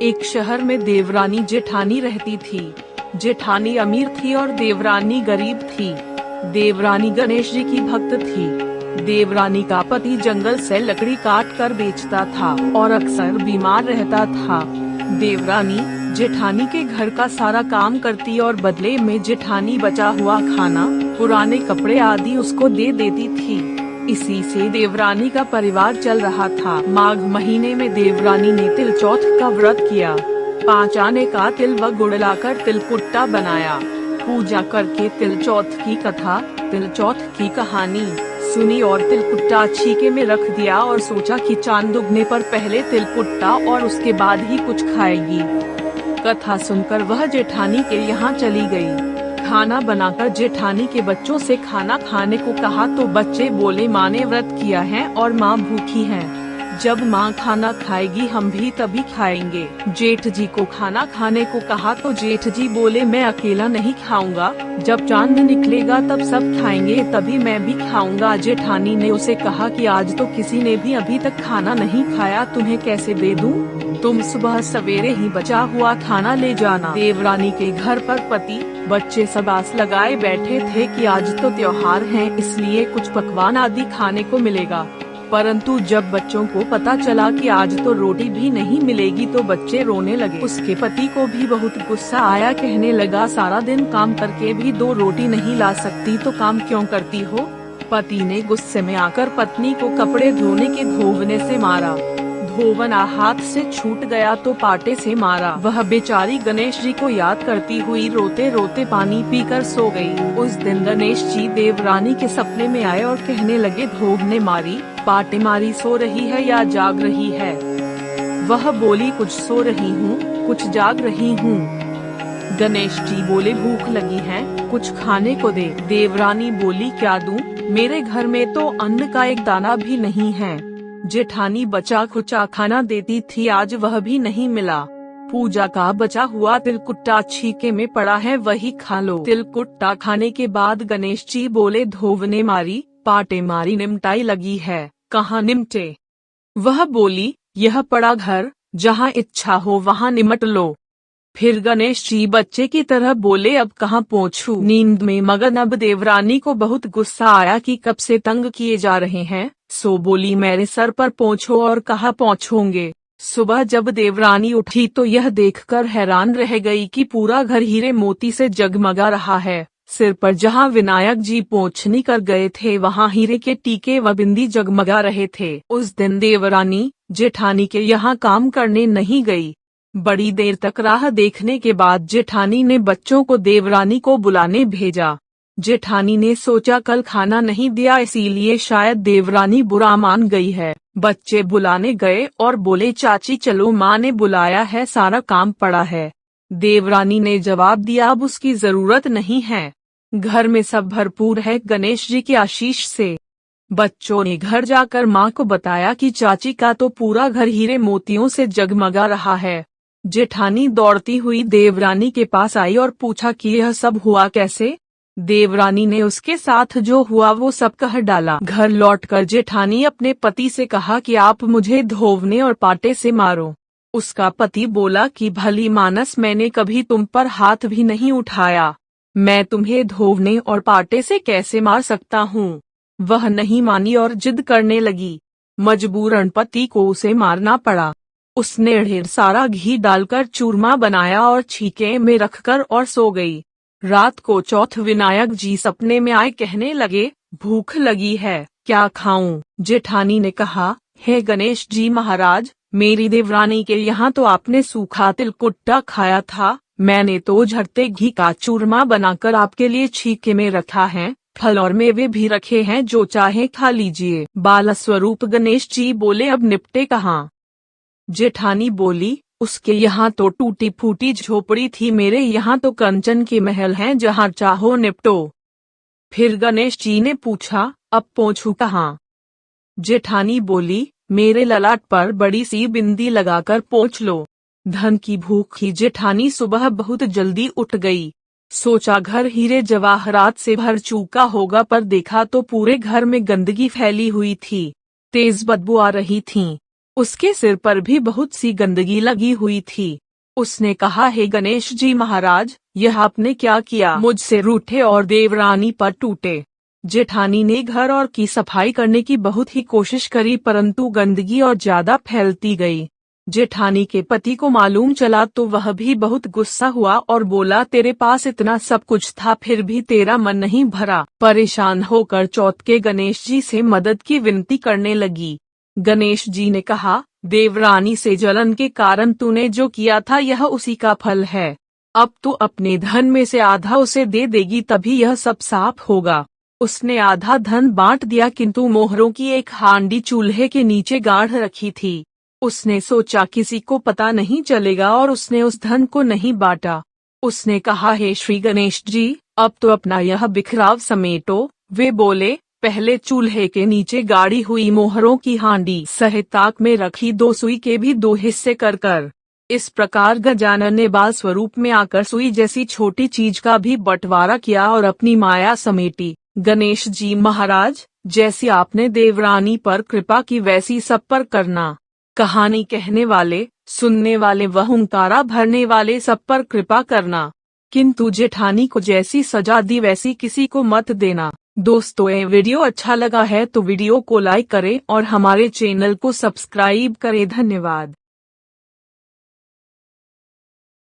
एक शहर में देवरानी जेठानी रहती थी। जेठानी अमीर थी और देवरानी गरीब थी। देवरानी गणेश जी की भक्त थी। देवरानी का पति जंगल से लकड़ी काट कर बेचता था और अक्सर बीमार रहता था। देवरानी जेठानी के घर का सारा काम करती और बदले में जेठानी बचा हुआ खाना, पुराने कपड़े आदि उसको दे देती थी। इसी से देवरानी का परिवार चल रहा था। माघ महीने में देवरानी ने तिल चौथ का व्रत किया। 5 आने का तिल व गुड़ लाकर तिलकुट्टा बनाया। पूजा करके तिल चौथ की कथा, तिल चौथ की कहानी सुनी और तिलकुट्टा छीके में रख दिया और सोचा कि चांद उगने पर पहले तिलकुट्टा और उसके बाद ही कुछ खाएगी। कथा सुनकर वह जेठानी के यहाँ चली गई। खाना बनाकर जेठानी के बच्चों से खाना खाने को कहा तो बच्चे बोले माँ ने व्रत किया है और माँ भूखी है। जब माँ खाना खाएगी हम भी तभी खाएंगे। जेठ जी को खाना खाने को कहा तो जेठ जी बोले मैं अकेला नहीं खाऊंगा, जब चांद निकलेगा तब सब खाएंगे तभी मैं भी खाऊंगा। जेठानी ने उसे कहा कि आज तो किसी ने भी अभी तक खाना नहीं खाया, तुम्हें कैसे दे दूं? तुम सुबह सवेरे ही बचा हुआ खाना ले जाना। देवरानी के घर पर पति बच्चे सब आस लगाए बैठे थे कि आज तो त्योहार है, इसलिए कुछ पकवान आदि खाने को मिलेगा। परंतु जब बच्चों को पता चला कि आज तो रोटी भी नहीं मिलेगी तो बच्चे रोने लगे। उसके पति को भी बहुत गुस्सा आया, कहने लगा सारा दिन काम करके भी 2 रोटी नहीं ला सकती तो काम क्यों करती हो? पति ने गुस्से में आकर पत्नी को कपड़े धोने के धोवने से मारा। धोवना हाथ से छूट गया तो पाटे से मारा। वह बेचारी गणेश जी को याद करती हुई रोते रोते पानी पीकर सो गई। उस दिन गणेश जी देवरानी के सपने में आए और कहने लगे धोवने मारी, पाटे मारी, सो रही है या जाग रही है? वह बोली कुछ सो रही हूँ, कुछ जाग रही हूँ। गणेश जी बोले भूख लगी है, कुछ खाने को दे। देवरानी बोली क्या दूं? मेरे घर में तो अन्न का एक दाना भी नहीं है। जेठानी बचा खुचा खाना देती थी, आज वह भी नहीं मिला। पूजा का बचा हुआ तिलकुट्टा छीके में पड़ा है, वही खा लो। तिलकुट्टा खाने के बाद गणेश जी बोले धोवने मारी, पाटे मारी, निमटाई लगी है, कहाँ निमटे? वह बोली यह पड़ा घर, जहाँ इच्छा हो वहाँ निमट लो। फिर गणेश जी बच्चे की तरह बोले अब कहाँ पहुँचूं? नींद में मगन अब देवरानी को बहुत गुस्सा आया कि कब से तंग किए जा रहे हैं, सो बोली मेरे सर पर पहुँचो। और कहाँ पहुँचोगे? सुबह जब देवरानी उठी तो यह देखकर हैरान रह गई कि पूरा घर हीरे मोती से जगमगा रहा है। सिर पर जहाँ विनायक जी पोंछनी कर गए थे वहाँ हीरे के टीके व बिंदी जगमगा रहे थे। उस दिन देवरानी जेठानी के यहाँ काम करने नहीं गई। बड़ी देर तक राह देखने के बाद जेठानी ने बच्चों को देवरानी को बुलाने भेजा। जेठानी ने सोचा कल खाना नहीं दिया इसीलिए शायद देवरानी बुरा मान गई है। बच्चे बुलाने गए और बोले चाची चलो, माँ ने बुलाया है, सारा काम पड़ा है। देवरानी ने जवाब दिया अब उसकी जरूरत नहीं है, घर में सब भरपूर है गणेश जी की आशीष से। बच्चों ने घर जाकर माँ को बताया कि चाची का तो पूरा घर हीरे मोतियों से जगमगा रहा है। जेठानी दौड़ती हुई देवरानी के पास आई और पूछा कि यह सब हुआ कैसे? देवरानी ने उसके साथ जो हुआ वो सब कह डाला। घर लौटकर जेठानी अपने पति से कहा कि आप मुझे धोवने और पाटे से मारो। उसका पति बोला कि भली मानस, मैंने कभी तुम पर हाथ भी नहीं उठाया, मैं तुम्हें धोवने और पाटे से कैसे मार सकता हूँ? वह नहीं मानी और जिद करने लगी। मजबूरन पति को उसे मारना पड़ा। उसने ढेर सारा घी डालकर चूरमा बनाया और छीके में रखकर और सो गई। रात को चौथ विनायक जी सपने में आए, कहने लगे भूख लगी है, क्या खाऊं? जेठानी ने कहा हे गणेश जी महाराज, मेरी देवरानी के यहाँ तो आपने सूखा तिलकुट्टा खाया था, मैंने तो झरते घी का चूरमा बनाकर आपके लिए छीके में रखा है, फल और मेवे भी रखे हैं, जो चाहे खा लीजिए। बाल स्वरूप गणेश जी बोले अब निपटे कहाँ? जेठानी बोली उसके यहाँ तो टूटी फूटी झोपड़ी थी, मेरे यहाँ तो कंचन के महल हैं, जहाँ चाहो निपटो। फिर गणेश जी ने पूछा अब पहुँचूं कहाँ? जेठानी बोली मेरे ललाट पर बड़ी सी बिंदी लगाकर पोंछ लो। धन की भूखी जेठानी सुबह बहुत जल्दी उठ गई। सोचा घर हीरे जवाहरात से भर चुका होगा, पर देखा तो पूरे घर में गंदगी फैली हुई थी, तेज बदबू आ रही थी। उसके सिर पर भी बहुत सी गंदगी लगी हुई थी। उसने कहा, हे गणेश जी महाराज, यह आपने क्या किया? मुझसे रूठे और देवरानी पर टूटे। जेठानी ने घर और की सफाई करने की बहुत ही कोशिश करी, परंतु गंदगी और ज्यादा फैलती गई। जेठानी के पति को मालूम चला तो वह भी बहुत गुस्सा हुआ और बोला, तेरे पास इतना सब कुछ था फिर भी तेरा मन नहीं भरा। परेशान होकर चौथ गणेश जी से मदद की विनती करने लगी। गणेश जी ने कहा, देवरानी से जलन के कारण तूने जो किया था यह उसी का फल है। अब तू अपने धन में से आधा उसे दे देगी तभी यह सब साफ होगा। उसने आधा धन बांट दिया, किंतु मोहरों की एक हांडी चूल्हे के नीचे गाढ़ रखी थी। उसने सोचा किसी को पता नहीं चलेगा और उसने उस धन को नहीं बांटा। उसने कहा, हे श्री गणेश जी, अब तो अपना यह बिखराव समेटो। वे बोले, पहले चूल्हे के नीचे गाड़ी हुई मोहरों की हांडी सहिताक में रखी 2 सुई के भी 2 हिस्से कर। इस प्रकार गजानन ने बाल स्वरूप में आकर सुई जैसी छोटी चीज का भी बंटवारा किया और अपनी माया समेटी। गणेश जी महाराज, जैसी आपने देवरानी पर कृपा की वैसी सब पर करना। कहानी कहने वाले, सुनने वाले व हुंकारा भरने वाले सब पर कृपा करना, किंतु जेठानी को जैसी सजा दी वैसी किसी को मत देना। दोस्तों, ये वीडियो अच्छा लगा है तो वीडियो को लाइक करें और हमारे चैनल को सब्सक्राइब करें। धन्यवाद।